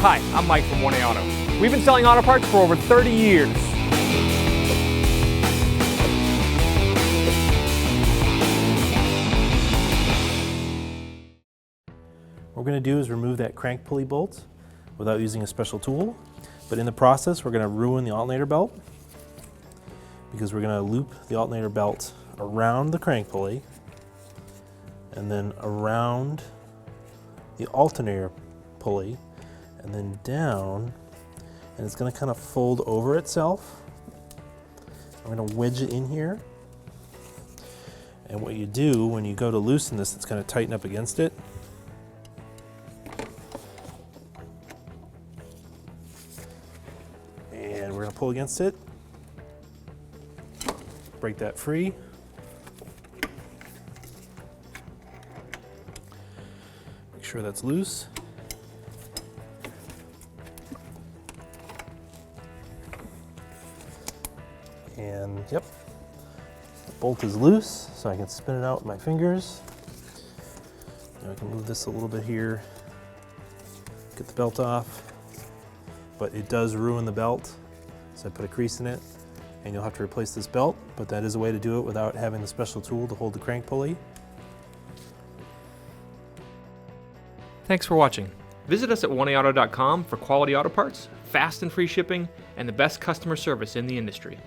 Hi, I'm Mike from 1A Auto. We've been selling auto parts for over 30 years. What we're going to do is remove that crank pulley bolt without using a special tool, but in the process we're going to ruin the alternator belt because we're going to loop the alternator belt around the crank pulley and then around the alternator pulley and then down, and it's going to kind of fold over itself. I'm going to wedge it in here, and what you do when you go to loosen this, it's going to tighten up against it. And we're going to pull against it, break that free. Make sure that's loose. And yep, the bolt is loose, so I can spin it out with my fingers. Now I can move this a little bit here, get the belt off. But it does ruin the belt, so I put a crease in it, and you'll have to replace this belt, but that is a way to do it without having the special tool to hold the crank pulley. Thanks for watching. Visit us at 1AAuto.com for quality auto parts, fast and free shipping, and the best customer service in the industry.